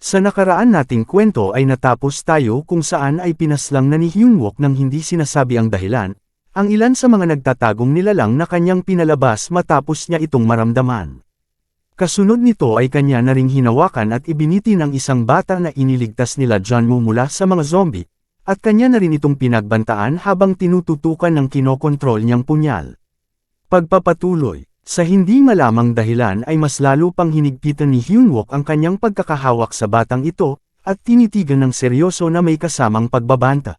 Sa nakaraan nating kwento ay natapos tayo kung saan ay pinaslang na ni Hyunwook nang hindi sinasabi ang dahilan, ang ilan sa mga nagtatagong nilalang na kanyang pinalabas matapos niya itong maramdaman. Kasunod nito ay kanya na ring hinawakan at ibiniti ng isang bata na iniligtas nila Junwoo mula sa mga zombie, at kanya na rin itong pinagbantaan habang tinututukan ng kinokontrol niyang punyal. Pagpapatuloy. Sa hindi malamang dahilan ay mas lalo pang hinigpitan ni Hyunwook ang kanyang pagkakahawak sa batang ito, at tinitigan ng seryoso na may kasamang pagbabanta.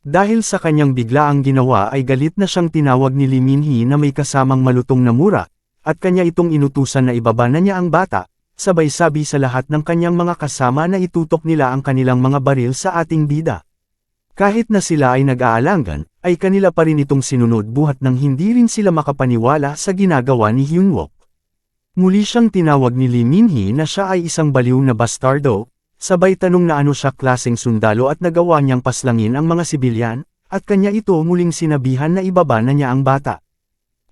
Dahil sa kanyang biglaang ginawa ay galit na siyang tinawag ni Lee Min-hee na may kasamang malutong na mura, at kanya itong inutusan na ibaba na niya ang bata, sabay sabi sa lahat ng kanyang mga kasama na itutok nila ang kanilang mga baril sa ating bida. Kahit na sila ay nag-aalangan, ay kanila pa rin itong sinunod buhat nang hindi rin sila makapaniwala sa ginagawa ni Hyunwook. Muli siyang tinawag ni Lee Min-hee na siya ay isang baliw na bastardo, sabay tanong na ano siya klaseng sundalo at nagawa niyang paslangin ang mga sibilyan, at kanya ito muling sinabihan na ibaba na niya ang bata.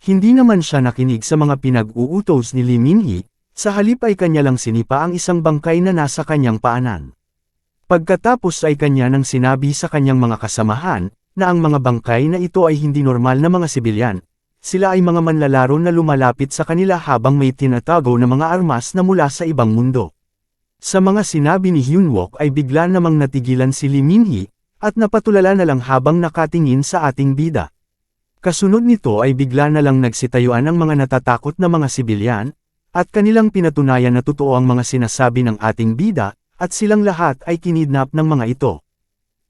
Hindi naman siya nakinig sa mga pinag-uutos ni Lee Min-hee, sa halip ay kanya lang sinipa ang isang bangkay na nasa kanyang paanan. Pagkatapos ay kanya nang sinabi sa kanyang mga kasamahan, na ang mga bangkay na ito ay hindi normal na mga sibilyan, sila ay mga manlalaro na lumalapit sa kanila habang may tinatago na mga armas na mula sa ibang mundo. Sa mga sinabi ni Hyunwook ay bigla namang natigilan si Lee Min-hee, at napatulala na lang habang nakatingin sa ating bida. Kasunod nito ay bigla na lang nagsitayuan ang mga natatakot na mga sibilyan, at kanilang pinatunayan na totoo ang mga sinasabi ng ating bida, at silang lahat ay kinidnap ng mga ito.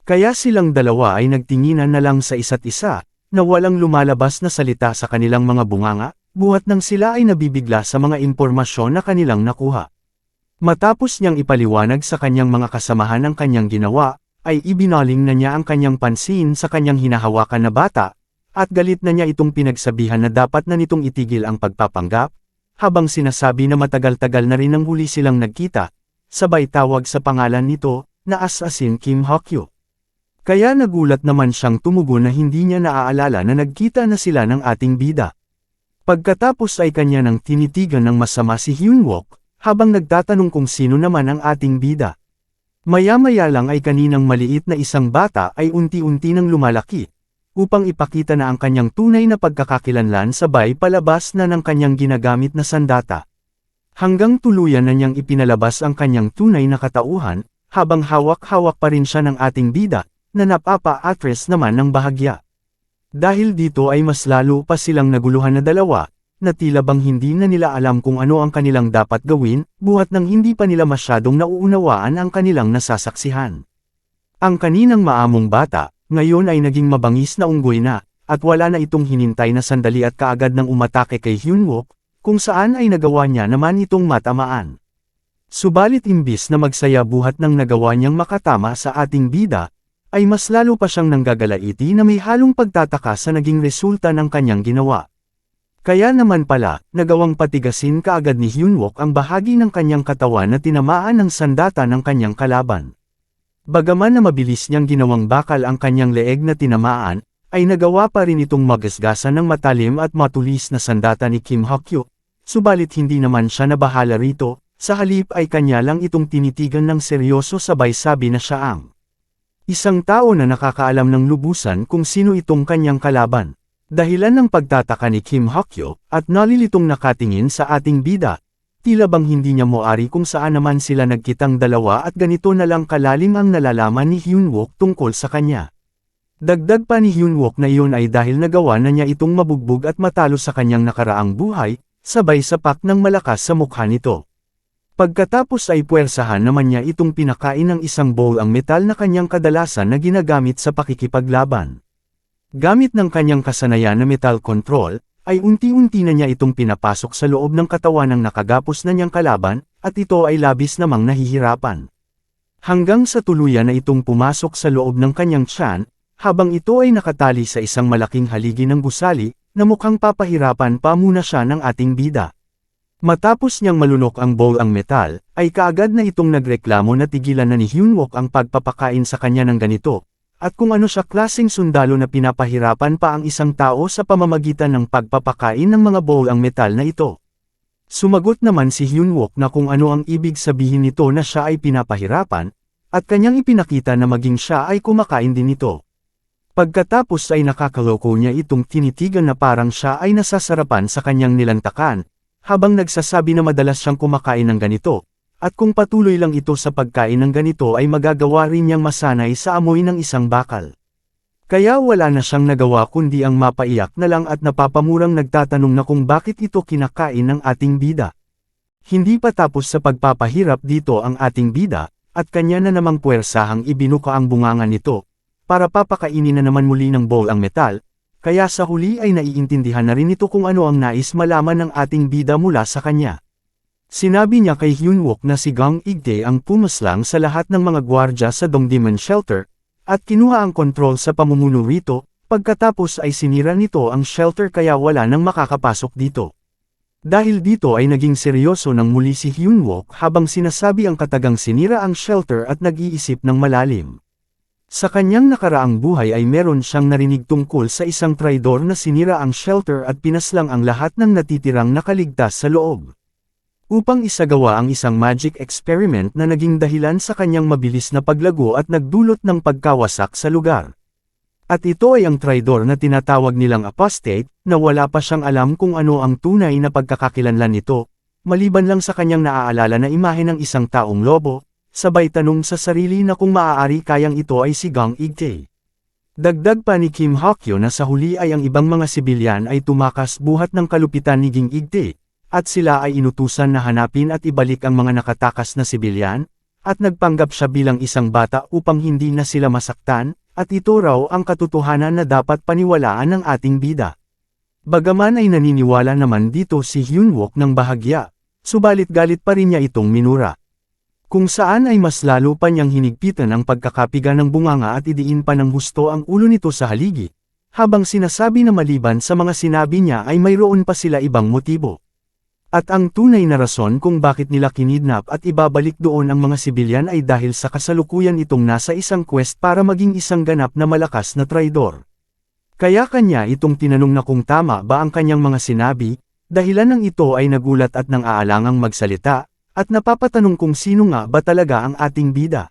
Kaya silang dalawa ay nagtinginan na lang sa isa't isa, na walang lumalabas na salita sa kanilang mga bunganga, buhat nang sila ay nabibigla sa mga impormasyon na kanilang nakuha. Matapos niyang ipaliwanag sa kanyang mga kasamahan ang kanyang ginawa, ay ibinaling na niya ang kanyang pansin sa kanyang hinahawakan na bata, at galit na niya itong pinagsabihan na dapat na nitong itigil ang pagpapanggap, habang sinasabi na matagal-tagal na rin nang huli silang nagkita, sabay tawag sa pangalan nito, na Assassin Kim Hokyu. Kaya nagulat naman siyang tumugon na hindi niya naaalala na nagkita na sila ng ating bida. Pagkatapos ay kanya nang tinitigan ng masama si Hyunwook, habang nagtatanong kung sino naman ang ating bida. Maya-maya lang ay kaninang maliit na isang bata ay unti-unti nang lumalaki, upang ipakita na ang kanyang tunay na pagkakakilanlan sabay palabas na ng kanyang ginagamit na sandata. Hanggang tuluyan na niyang ipinalabas ang kanyang tunay na katauhan, habang hawak-hawak pa rin siya ng ating bida, na napapa-actress naman ng bahagya. Dahil dito ay mas lalo pa silang naguluhan na dalawa, na tila bang hindi na nila alam kung ano ang kanilang dapat gawin, buhat nang hindi pa nila masyadong nauunawaan ang kanilang nasasaksihan. Ang kaninang maamong bata, ngayon ay naging mabangis na unggoy na, at wala na itong hinintay na sandali at kaagad nang umatake kay Hyunwook, kung saan ay nagawa niya naman itong matamaan. Subalit imbis na magsaya buhat nang nagawa niyang makatama sa ating bida, ay mas lalo pa siyang nanggagalaiti na may halong pagtataka sa naging resulta ng kanyang ginawa. Kaya naman pala, nagawang patigasin kaagad ni Hyunwook ang bahagi ng kanyang katawan na tinamaan ng sandata ng kanyang kalaban. Bagaman na mabilis niyang ginawang bakal ang kanyang leeg na tinamaan, ay nagawa pa rin itong magasgasan ng matalim at matulis na sandata ni Kim Hokyu, subalit hindi naman siya nabahala rito, sa halip ay kanya lang itong tinitigan ng seryoso sabay sabi na siya ang isang tao na nakakaalam ng lubusan kung sino itong kanyang kalaban. Dahilan ng pagtataka ni Kim Hokyu, at nalilitong nakatingin sa ating bida, tila bang hindi niya moari kung saan naman sila nagkitang dalawa at ganito na lang kalalim ang nalalaman ni Hyunwook tungkol sa kanya. Dagdag pa ni Hyunwook na iyon ay dahil nagawa na niya itong mabugbog at matalo sa kanyang nakaraang buhay, sabay sapak ng malakas sa mukha nito. Pagkatapos ay puwersahan naman niya itong pinakain ng isang bowl ang metal na kanyang kadalasan na ginagamit sa pakikipaglaban. Gamit ng kanyang kasanayan na metal control, ay unti-unti na niya itong pinapasok sa loob ng katawan ng nakagapos na niyang kalaban, at ito ay labis namang nahihirapan. Hanggang sa tuluyan na itong pumasok sa loob ng kanyang tiyan, habang ito ay nakatali sa isang malaking haligi ng gusali, na mukhang papahirapan pa muna siya ng ating bida. Matapos niyang malunok ang bowl ang metal, ay kaagad na itong nagreklamo na tigilan na ni Hyunwook ang pagpapakain sa kanya ng ganito, at kung ano siya klaseng sundalo na pinapahirapan pa ang isang tao sa pamamagitan ng pagpapakain ng mga bowl ang metal na ito. Sumagot naman si Hyunwook na kung ano ang ibig sabihin nito na siya ay pinapahirapan, at kanyang ipinakita na maging siya ay kumakain din nito. Pagkatapos ay nakakaloko niya itong tinitigan na parang siya ay nasasarapan sa kanyang nilantakan, habang nagsasabi na madalas siyang kumakain ng ganito, at kung patuloy lang ito sa pagkain ng ganito ay magagawa rin niyang masanay sa amoy ng isang bakal. Kaya wala na siyang nagawa kundi ang mapaiyak na lang at napapamurang nagtatanong na kung bakit ito kinakain ng ating bida. Hindi pa tapos sa pagpapahirap dito ang ating bida, at kanya na namang puwersahang ibinuka ang bunganga nito, para papakainin na naman muli ng bowl ang metal, kaya sa huli ay naiintindihan na rin ito kung ano ang nais malaman ng ating bida mula sa kanya. Sinabi niya kay Hyunwook na si Gang Igdae ang pumaslang sa lahat ng mga gwardya sa Dongdaemun Shelter, at kinuha ang kontrol sa pamumuno rito, pagkatapos ay sinira nito ang shelter kaya wala nang makakapasok dito. Dahil dito ay naging seryoso ng muli si Hyunwook habang sinasabi ang katagang sinira ang shelter at nag-iisip ng malalim. Sa kanyang nakaraang buhay ay meron siyang narinig tungkol sa isang traidor na sinira ang shelter at pinaslang ang lahat ng natitirang nakaligtas sa loob. Upang isagawa ang isang magic experiment na naging dahilan sa kanyang mabilis na paglago at nagdulot ng pagkawasak sa lugar. At ito ay ang traidor na tinatawag nilang apostate, na wala pa siyang alam kung ano ang tunay na pagkakakilanlan nito, maliban lang sa kanyang naaalala na imahe ng isang taong lobo, sabay tanong sa sarili na kung maaari kayang ito ay si Gang Igdae. Dagdag pa ni Kim Hokyo na sa huli ay ang ibang mga sibilyan ay tumakas buhat ng kalupitan ni Ging Igdae, at sila ay inutusan na hanapin at ibalik ang mga nakatakas na sibilyan, at nagpanggap siya bilang isang bata upang hindi na sila masaktan, at ito raw ang katotohanan na dapat paniwalaan ng ating bida. Bagaman ay naniniwala naman dito si Hyunwook ng bahagya, subalit galit pa rin niya itong minura. Kung saan ay mas lalo pa niyang hinigpitan ang pagkakapiga ng bunganga at idiin pa ng husto ang ulo nito sa haligi, habang sinasabi na maliban sa mga sinabi niya ay mayroon pa sila ibang motibo. At ang tunay na rason kung bakit nila kinidnap at ibabalik doon ang mga sibilyan ay dahil sa kasalukuyan itong nasa isang quest para maging isang ganap na malakas na traidor. Kaya kanya itong tinanong na kung tama ba ang kanyang mga sinabi, dahilan ng ito ay nagulat at nang aalangang magsalita, at napapatanong kung sino nga ba talaga ang ating bida.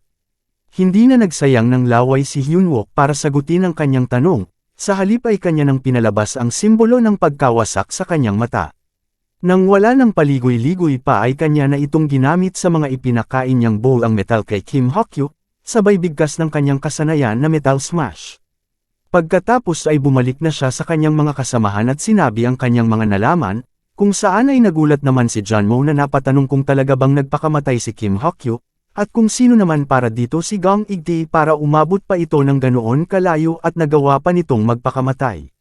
Hindi na nagsayang ng laway si Hyunwook para sagutin ang kanyang tanong, sa halip ay kanya nang pinalabas ang simbolo ng pagkawasak sa kanyang mata. Nang wala ng paligoy-ligoy pa ay kanya na itong ginamit sa mga ipinakain niyang bowl ang metal kay Kim Hokyo, sabay bigkas ng kanyang kasanayan na metal smash. Pagkatapos ay bumalik na siya sa kanyang mga kasamahan at sinabi ang kanyang mga nalaman, kung saan ay nagulat naman si Junmo na napatanong kung talaga bang nagpakamatay si Kim Hokyo, at kung sino naman para dito si Gang Igdae para umabot pa ito ng ganoon kalayo at nagawa pa nitong magpakamatay.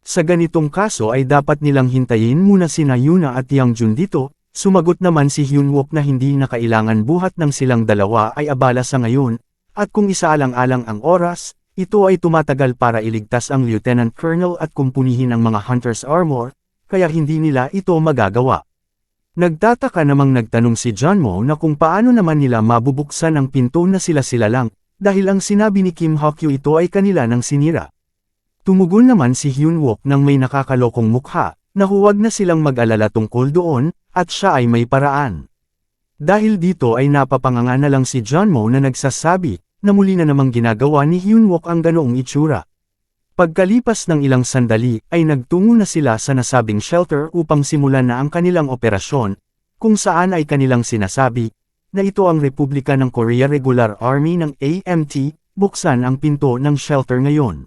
Sa ganitong kaso ay dapat nilang hintayin muna sina Yuna at Yang Jun dito, sumagot naman si Hyunwook na hindi na kailangan buhat ng silang dalawa ay abala sa ngayon, at kung isaalang-alang ang oras, ito ay tumatagal para iligtas ang Lieutenant Colonel at kumpunihin ang mga Hunter's Armor, kaya hindi nila ito magagawa. Nagtataka namang nagtanong si Junmo na kung paano naman nila mabubuksan ang pinto na sila-sila lang, dahil ang sinabi ni Kim Hokyo ito ay kanila nang sinira. Tumugon naman si Hyunwook ng may nakakalokong mukha, na huwag na silang mag-alala tungkol doon, at siya ay may paraan. Dahil dito ay napapanganga na lang si Junmo na nagsasabi, na muli na namang ginagawa ni Hyunwook ang ganoong itsura. Pagkalipas ng ilang sandali, ay nagtungo na sila sa nasabing shelter upang simulan na ang kanilang operasyon, kung saan ay kanilang sinasabi, na ito ang Republika ng Korea Regular Army ng AMT, buksan ang pinto ng shelter ngayon.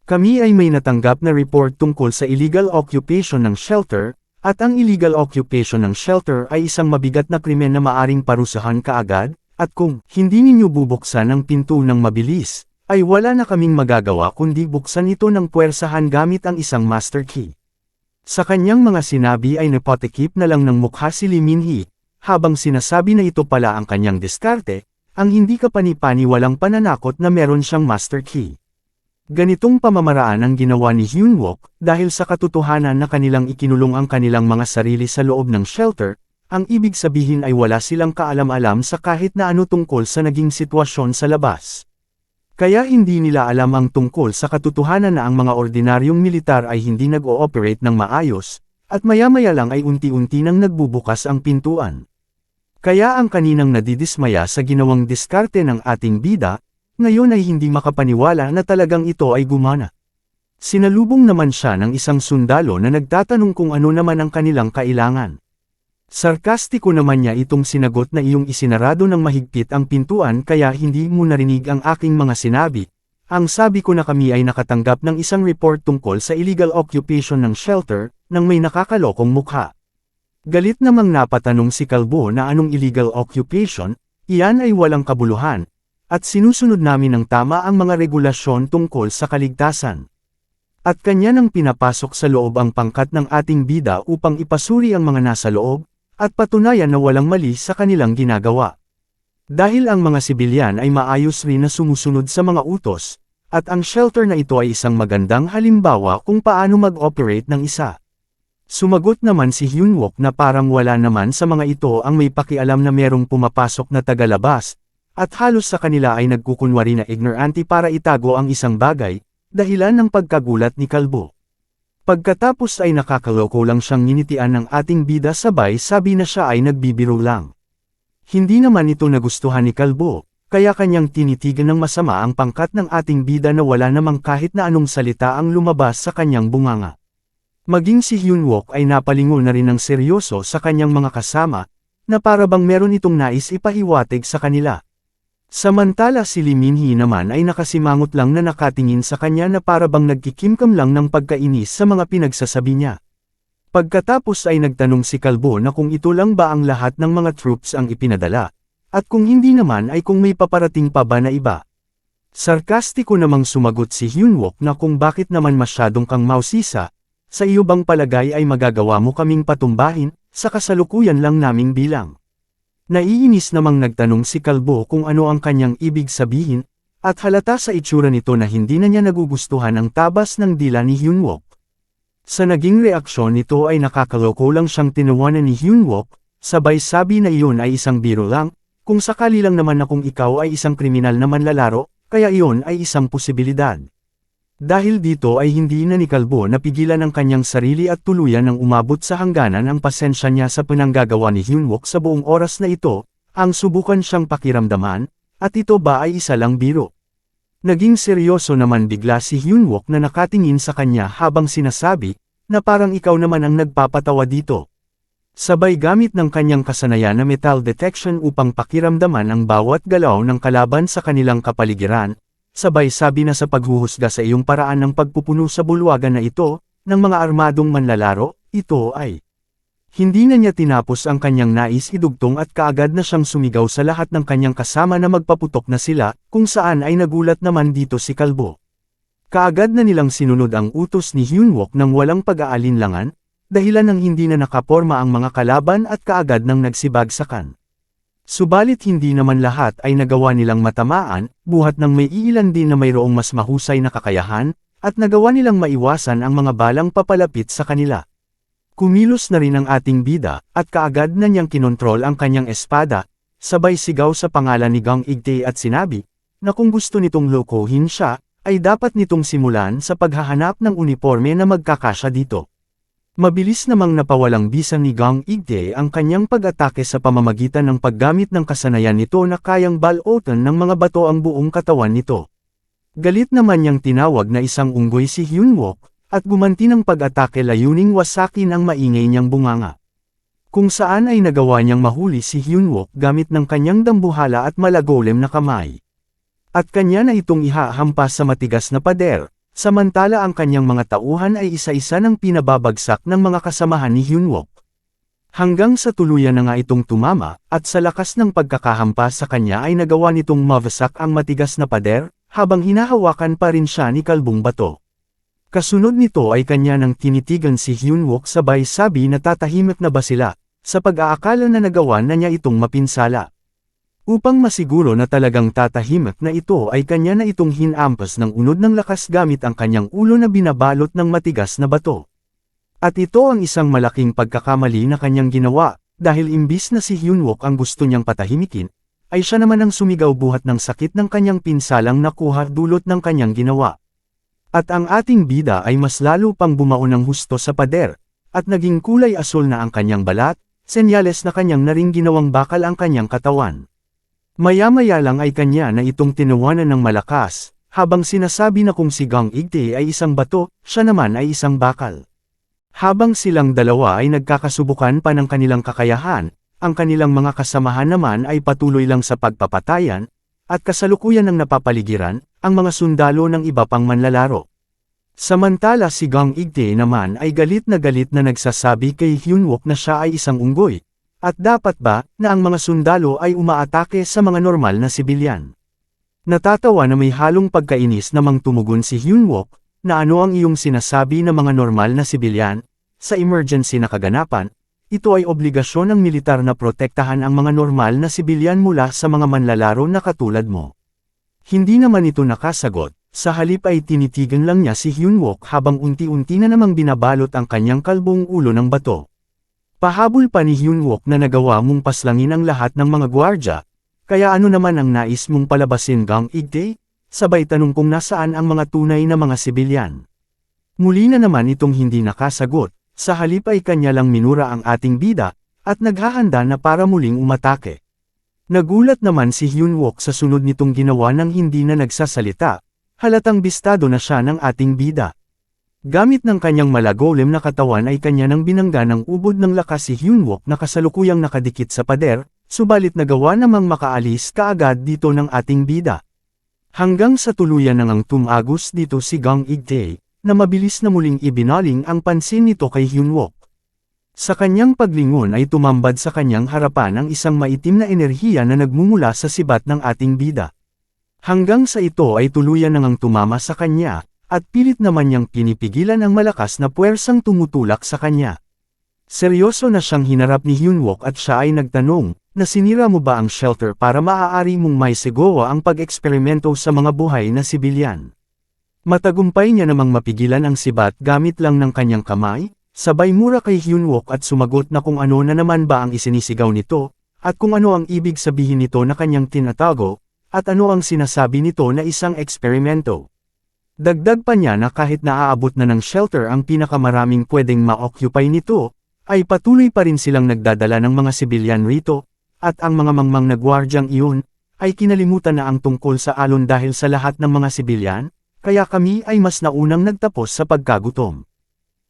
Kami ay may natanggap na report tungkol sa illegal occupation ng shelter, at ang illegal occupation ng shelter ay isang mabigat na krimen na maaring parusahan kaagad, at kung hindi ninyo bubuksan ang pinto ng mabilis, ay wala na kaming magagawa kundi buksan ito ng puwersahan gamit ang isang master key. Sa kanyang mga sinabi ay napatikip na lang ng mukha si Lee Min-hee, habang sinasabi na ito pala ang kanyang diskarte, ang hindi kapani-pani walang pananakot na meron siyang master key. Ganitong pamamaraan ang ginawa ni Hyunwook, dahil sa katotohanan na kanilang ikinulong ang kanilang mga sarili sa loob ng shelter, ang ibig sabihin ay wala silang kaalam-alam sa kahit na ano tungkol sa naging sitwasyon sa labas. Kaya hindi nila alam ang tungkol sa katotohanan na ang mga ordinaryong militar ay hindi nag-ooperate ng maayos, at maya-maya lang ay unti-unti nang nagbubukas ang pintuan. Kaya ang kaninang nadidismaya sa ginawang diskarte ng ating bida, ngayon ay hindi makapaniwala na talagang ito ay gumana. Sinalubong naman siya ng isang sundalo na nagtatanong kung ano naman ang kanilang kailangan. Sarkastiko naman niya itong sinagot na iyong isinarado ng mahigpit ang pintuan kaya hindi mo narinig ang aking mga sinabi. Ang sabi ko na kami ay nakatanggap ng isang report tungkol sa illegal occupation ng shelter, nang may nakakalokong mukha. Galit namang napatanong si Kalbo na anong illegal occupation, iyan ay walang kabuluhan, at sinusunod namin ng tama ang mga regulasyon tungkol sa kaligtasan. At kanya nang pinapasok sa loob ang pangkat ng ating bida upang ipasuri ang mga nasa loob, at patunayan na walang mali sa kanilang ginagawa. Dahil ang mga sibilyan ay maayos rin na sumusunod sa mga utos, at ang shelter na ito ay isang magandang halimbawa kung paano mag-operate ng isa. Sumagot naman si Hyunwook na parang wala naman sa mga ito ang may pakialam na merong pumapasok na tagalabas, at halos sa kanila ay nagkukunwari na ignorante para itago ang isang bagay, dahilan ng pagkagulat ni Kalbo. Pagkatapos ay nakakaloko lang siyang nginitian ng ating bida sabay sabi na siya ay nagbibiro lang. Hindi naman ito nagustuhan ni Kalbo, kaya kanyang tinitigan ng masama ang pangkat ng ating bida na wala namang kahit na anong salita ang lumabas sa kanyang bunganga. Maging si Hyunwook ay napalingon na rin ng seryoso sa kanyang mga kasama, na para bang meron itong nais ipahiwatig sa kanila. Samantala si Lee Min-hee naman ay nakasimangot lang na nakatingin sa kanya na para bang nagkikimkam lang ng pagkainis sa mga pinagsasabi niya. Pagkatapos ay nagtanong si Kalbo na kung ito lang ba ang lahat ng mga troops ang ipinadala, at kung hindi naman ay kung may paparating pa ba na iba. Sarkastiko namang sumagot si Hyunwook na kung bakit naman masyadong kang mausisa, sa iyo bang palagay ay magagawa mo kaming patumbahin, sa kasalukuyan lang naming bilang. Naiinis namang nagtanong si Kalbo kung ano ang kanyang ibig sabihin, at halata sa itsura nito na hindi na niya nagugustuhan ang tabas ng dila ni Hyunwook. Sa naging reaksyon nito ay nakakaloko lang siyang tinawanan ni Hyunwook, sabay sabi na iyon ay isang biro lang, kung sakali lang naman na kung ikaw ay isang kriminal na manlalaro, kaya iyon ay isang posibilidad. Dahil dito ay hindi na ni Kalbo napigilan ang kanyang sarili at tuluyan ng umabot sa hangganan ang pasensya niya sa pinanggagawa ni Hyunwook sa buong oras na ito, ang subukan siyang pakiramdaman, at ito ba ay isa lang biro. Naging seryoso naman bigla si Hyunwook na nakatingin sa kanya habang sinasabi, na parang ikaw naman ang nagpapatawa dito. Sabay gamit ng kanyang kasanayan na metal detection upang pakiramdaman ang bawat galaw ng kalaban sa kanilang kapaligiran, sabay sabi na sa paghuhusga sa iyong paraan ng pagpupuno sa bulwagan na ito, ng mga armadong manlalaro, ito ay. Hindi na niya tinapos ang kanyang nais idugtong at kaagad na siyang sumigaw sa lahat ng kanyang kasama na magpaputok na sila, kung saan ay nagulat naman dito si Kalbo. Kaagad na nilang sinunod ang utos ni Hyunwook nang walang pag-aalinlangan, dahilan ng hindi na nakaporma ang mga kalaban at kaagad nang nagsibagsakan. Subalit hindi naman lahat ay nagawa nilang matamaan, buhat ng may iilan din na mayroong mas mahusay na kakayahan, at nagawa nilang maiwasan ang mga balang papalapit sa kanila. Kumilos na rin ang ating bida, at kaagad na niyang kinontrol ang kanyang espada, sabay sigaw sa pangalan ni Gang Igtae at sinabi, na kung gusto nitong lokohin siya, ay dapat nitong simulan sa paghahanap ng uniforme na magkakasya dito. Mabilis namang napawalang bisa ni Gang Igtae ang kanyang pag-atake sa pamamagitan ng paggamit ng kasanayan nito na kayang balutan ng mga bato ang buong katawan nito. Galit naman niyang tinawag na isang unggoy si Hyunwook, at gumanti ng pag-atake layuning wasakin ang maingay niyang bunganga. Kung saan ay nagawa niyang mahuli si Hyunwook gamit ng kanyang dambuhala at malagolem na kamay. At kanya na itong ihahampas sa matigas na pader. Samantala ang kanyang mga tauhan ay isa-isa ng pinababagsak ng mga kasamahan ni Hyunwook. Hanggang sa tuluyan na nga itong tumama, at sa lakas ng pagkakahampas sa kanya ay nagawa nitong mawasak ang matigas na pader, habang hinahawakan pa rin siya ni Kalbong Bato. Kasunod nito ay kanya nang tinitigan si Hyunwook sabay sabi na tatahimik na ba sila, sa pag-aakala na nagawa na niya itong mapinsala. Upang masiguro na talagang tatahimik na ito ay kanya na itong hinampas ng unod ng lakas gamit ang kanyang ulo na binabalot ng matigas na bato. At ito ang isang malaking pagkakamali na kanyang ginawa, dahil imbis na si Hyunwook ang gusto niyang patahimikin, ay siya naman ang sumigaw buhat ng sakit ng kanyang pinsalang nakuha dulot ng kanyang ginawa. At ang ating bida ay mas lalo pang bumao ng husto sa pader, at naging kulay asul na ang kanyang balat, senyales na kanyang naring ginawang bakal ang kanyang katawan. Maya-maya lang ay kanya na itong tinawanan ng malakas, habang sinasabi na kung si Gang Igte ay isang bato, siya naman ay isang bakal. Habang silang dalawa ay nagkakasubukan pa ng kanilang kakayahan, ang kanilang mga kasamahan naman ay patuloy lang sa pagpapatayan, at kasalukuyan ng napapaligiran, ang mga sundalo ng iba pang manlalaro. Samantala si Gang Igte naman ay galit na nagsasabi kay Hyunwook na siya ay isang unggoy, at dapat ba na ang mga sundalo ay umaatake sa mga normal na sibilyan. Natatawa na may halong pagkainis namang tumugon si Hyunwook, na ano ang iyong sinasabi na mga normal na sibilyan, sa emergency na kaganapan, ito ay obligasyon ng militar na protektahan ang mga normal na sibilyan mula sa mga manlalaro na katulad mo. Hindi naman ito nakasagot. Sa halip ay tinitigan lang niya si Hyunwook habang unti-unti na namang binabalot ang kanyang kalbong ulo ng bato. Pahabol pa ni Hyunwook na nagawa mong paslangin ang lahat ng mga gwardya, kaya ano naman ang nais mong palabasin Gang Igte? Sabay tanong kung nasaan ang mga tunay na mga sibilyan. Muli na naman itong hindi nakasagot, sa halip ay kanya lang minura ang ating bida, at naghahanda na para muling umatake. Nagulat naman si Hyunwook sa sunod nitong ginawa ng hindi na nagsasalita. Halatang bistado na siya ng ating bida. Gamit ng kanyang malagolem na katawan ay kanya nang binangga ng ubod ng lakas si Hyunwook na kasalukuyang nakadikit sa pader, subalit nagawa namang makaalis kaagad dito ng ating bida. Hanggang sa tuluyan nang tumagos dito si Gang Igte, na mabilis na muling ibinaling ang pansin nito kay Hyunwook. Sa kanyang paglingon ay tumambad sa kanyang harapan ang isang maitim na enerhiya na nagmumula sa sibat ng ating bida. Hanggang sa ito ay tuluyan nang tumama sa kanya, at pilit naman niyang pinipigilan ang malakas na puwersang tumutulak sa kanya. Seryoso na siyang hinarap ni Hyunwook at siya ay nagtanong, na sinira mo ba ang shelter para maaari mong maisegawa ang pag-eksperimento sa mga buhay na sibilyan? Matagumpay niya namang mapigilan ang sibat gamit lang ng kanyang kamay, sabay mura kay Hyunwook at sumagot na kung ano na naman ba ang isinisigaw nito, at kung ano ang ibig sabihin nito na kanyang tinatago, at ano ang sinasabi nito na isang eksperimento. Dagdag pa niya na kahit naaabot na ng shelter ang pinakamaraming pwedeng ma-occupy nito, ay patuloy pa rin silang nagdadala ng mga sibilyan rito, at ang mga mangmang na gwardyang iyon, ay kinalimutan na ang tungkol sa alon dahil sa lahat ng mga sibilyan, kaya kami ay mas naunang nagtapos sa pagkagutom.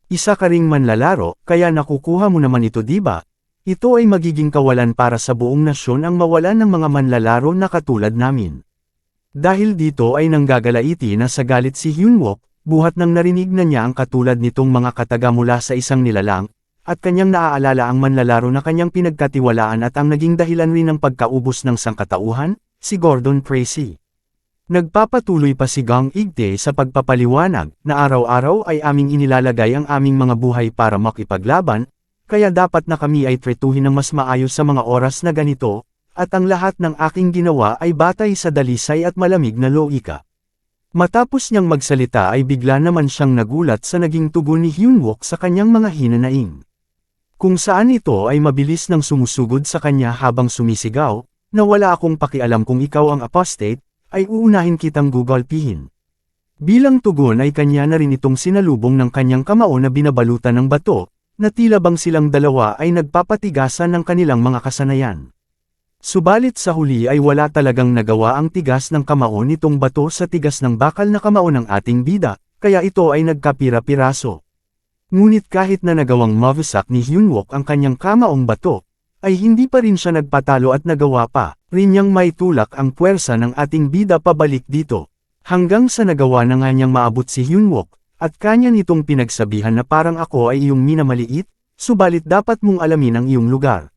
Isa ka ring manlalaro, kaya nakukuha mo naman ito diba? Ito ay magiging kawalan para sa buong nasyon ang mawalan ng mga manlalaro na katulad namin. Dahil dito ay nanggagalaiti na sa galit si Hyunwook, buhat nang narinig na niya ang katulad nitong mga kataga mula sa isang nilalang, at kanyang naaalala ang manlalaro na kanyang pinagkatiwalaan at ang naging dahilan rin ng pagkaubos ng sangkatauhan, si Gordon Tracy. Nagpapatuloy pa si Gang Igte sa pagpapaliwanag na araw-araw ay aming inilalagay ang aming mga buhay para makipaglaban, kaya dapat na kami ay tretuhin ng mas maayos sa mga oras na ganito, at ang lahat ng aking ginawa ay batay sa dalisay at malamig na loika. Matapos niyang magsalita ay bigla naman siyang nagulat sa naging tugon ni Hyunwook sa kanyang mga hinanaing. Kung saan ito ay mabilis nang sumusugod sa kanya habang sumisigaw, na wala akong pakialam kung ikaw ang apostate, ay uunahin kitang gugulpihin. Bilang tugon ay kanya na rin itong sinalubong ng kanyang kamao na binabalutan ng bato, na tila bang silang dalawa ay nagpapatigasan ng kanilang mga kasanayan. Subalit sa huli ay wala talagang nagawa ang tigas ng kamao nitong bato sa tigas ng bakal na kamao ng ating bida, kaya ito ay nagkapira-piraso. Ngunit kahit na nagawang mawasak ni Hyunwook ang kanyang kamaong bato, ay hindi pa rin siya nagpatalo at nagawa pa rin niyang maitulak ang puwersa ng ating bida pabalik dito. Hanggang sa nagawa na nga niyang maabot si Hyunwook, at kanya nitong pinagsabihan na parang ako ay iyong minamaliit, subalit dapat mong alamin ang iyong lugar.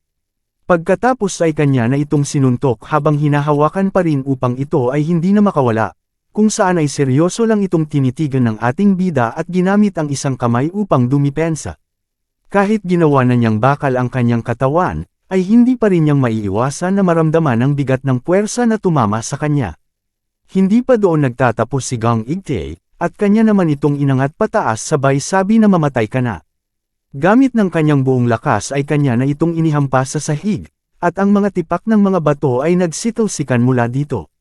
Pagkatapos ay kanya na itong sinuntok habang hinahawakan pa rin upang ito ay hindi na makawala, kung saan ay seryoso lang itong tinitigan ng ating bida at ginamit ang isang kamay upang dumipensa. Kahit ginawa na niyang bakal ang kanyang katawan, ay hindi pa rin niyang maiiwasan na maramdaman ang bigat ng puwersa na tumama sa kanya. Hindi pa doon nagtatapos si Gang Igte, at kanya naman itong inangat pataas sabay sabi na mamatay ka na. Gamit ng kanyang buong lakas ay kanya na itong inihampas sa sahig, at ang mga tipak ng mga bato ay nagsitalsikan mula dito.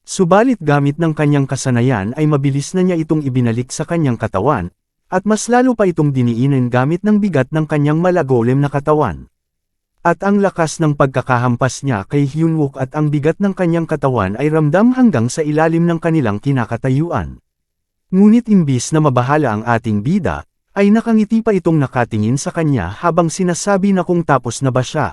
Subalit gamit ng kanyang kasanayan ay mabilis na niya itong ibinalik sa kanyang katawan, at mas lalo pa itong diniinan gamit ng bigat ng kanyang malagolem na katawan. At ang lakas ng pagkakahampas niya kay Hyunwook at ang bigat ng kanyang katawan ay ramdam hanggang sa ilalim ng kanilang kinakatayuan. Ngunit imbis na mabahala ang ating bida, ay nakangiti pa itong nakatingin sa kanya habang sinasabi na kung tapos na ba siya.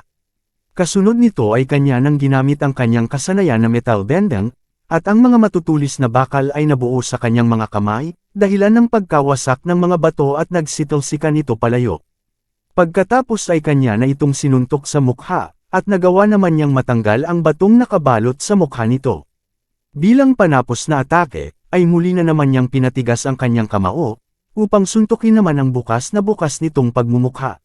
Kasunod nito ay kanya nang ginamit ang kanyang kasanayan na metal bending, at ang mga matutulis na bakal ay nabuo sa kanyang mga kamay, dahilan ng pagkawasak ng mga bato at nagsitalsikan ito palayo. Pagkatapos ay kanya na itong sinuntok sa mukha, at nagawa naman niyang matanggal ang batong nakabalot sa mukha nito. Bilang panapos na atake, ay muli na naman niyang pinatigas ang kanyang kamao, upang suntukin naman ang bukas na bukas nitong pagmumukha.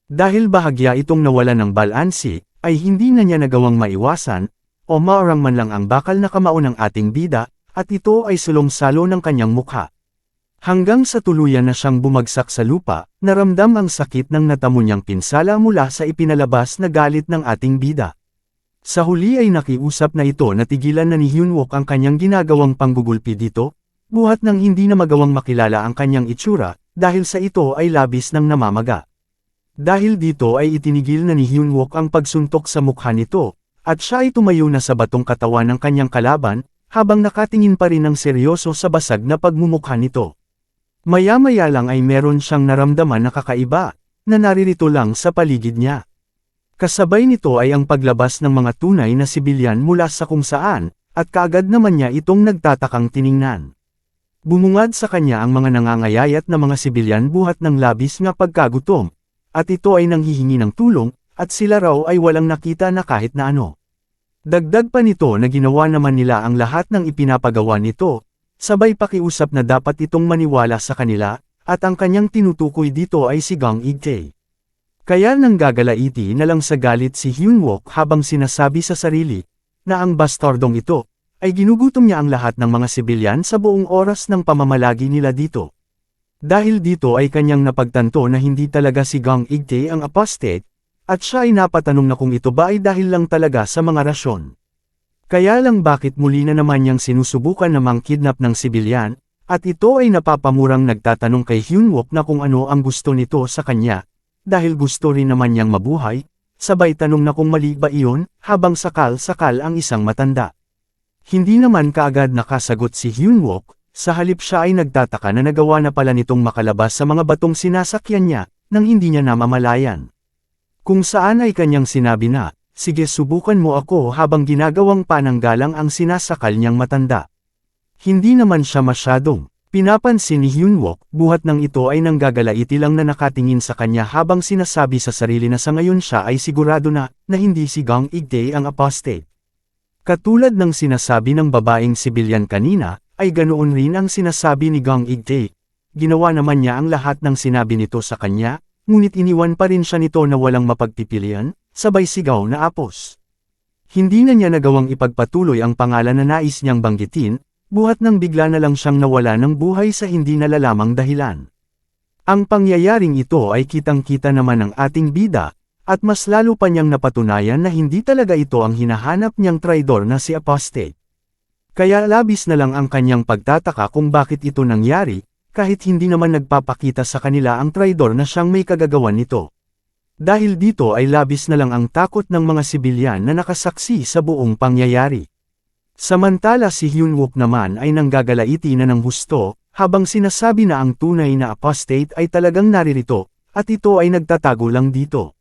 Dahil bahagya itong nawala ng balansi, ay hindi na niya nagawang maiwasan, o maarang man lang ang bakal na kamao ng ating bida, at ito ay sulong-salo ng kanyang mukha. Hanggang sa tuluyan na siyang bumagsak sa lupa, naramdam ang sakit ng natamo niyang pinsala mula sa ipinalabas na galit ng ating bida. Sa huli ay nakiusap na ito na tigilan na ni Hyunwook ang kanyang ginagawang panggugulpi dito, buhat nang hindi na magawang makilala ang kanyang itsura, dahil sa ito ay labis ng namamaga. Dahil dito ay itinigil na ni Hyunwook ang pagsuntok sa mukha nito, at siya ay tumayo na sa batong katawan ng kanyang kalaban, habang nakatingin pa rin ng seryoso sa basag na pagmumukha nito. Maya-maya lang ay meron siyang naramdaman na kakaiba, na naririto lang sa paligid niya. Kasabay nito ay ang paglabas ng mga tunay na sibilyan mula sa kung saan, at kaagad naman niya itong nagtatakang tiningnan. Bumungad sa kanya ang mga nangangayayat na mga sibilyan buhat ng labis na pagkagutom, at ito ay nanghihingi ng tulong, at sila raw ay walang nakita na kahit na ano. Dagdag pa nito na ginawa naman nila ang lahat ng ipinapagawa nito, sabay pakiusap na dapat itong maniwala sa kanila, at ang kanyang tinutukoy dito ay si Gang Ik-tae. Kaya nang gagalaiti na lang sa galit si Hyunwook habang sinasabi sa sarili, na ang bastardong ito, ay ginugutom niya ang lahat ng mga sibilyan sa buong oras ng pamamalagi nila dito. Dahil dito ay kanyang napagtanto na hindi talaga si Gang Ik-tae ang apostate, at siya ay napatanong na kung ito ba ay dahil lang talaga sa mga rasyon. Kaya lang bakit muli na naman niyang sinusubukan na mang-kidnap ng sibilyan, at ito ay napapamurang nagtatanong kay Hyunwook na kung ano ang gusto nito sa kanya, dahil gusto rin naman niyang mabuhay, sabay tanong na kung mali ba iyon, habang sakal-sakal ang isang matanda. Hindi naman kaagad nakasagot si Hyunwook, sa halip siya ay nagtataka na nagawa na pala nitong makalabas sa mga batong sinasakyan niya, nang hindi niya namamalayan. Kung saan ay kanyang sinabi na, sige subukan mo ako habang ginagawang pananggalang ang sinasakal niyang matanda. Hindi naman siya masyadong pinapansin ni Hyunwook, buhat ng ito ay nanggagalaiti lang na nakatingin sa kanya habang sinasabi sa sarili na sa ngayon siya ay sigurado na hindi si Gang Ik-tae ang apostate. Katulad ng sinasabi ng babaeng sibilyan kanina, ay ganoon rin ang sinasabi ni Gang Ik-tae. Ginawa naman niya ang lahat ng sinabi nito sa kanya, ngunit iniwan pa rin siya nito na walang mapagpipilian, sabay sigaw na apos. Hindi na niya nagawang ipagpatuloy ang pangalan na nais niyang banggitin, buhat nang bigla na lang siyang nawala ng buhay sa hindi nalalamang dahilan. Ang pangyayaring ito ay kitang-kita naman ng ating bida, at mas lalo pa niyang napatunayan na hindi talaga ito ang hinahanap niyang traidor na si apostate. Kaya labis na lang ang kanyang pagtataka kung bakit ito nangyari, kahit hindi naman nagpapakita sa kanila ang traidor na siyang may kagagawan nito. Dahil dito ay labis na lang ang takot ng mga sibilyan na nakasaksi sa buong pangyayari. Samantala si Hyunwook naman ay nanggagalaiti na ng husto, habang sinasabi na ang tunay na apostate ay talagang naririto, at ito ay nagtatago lang dito.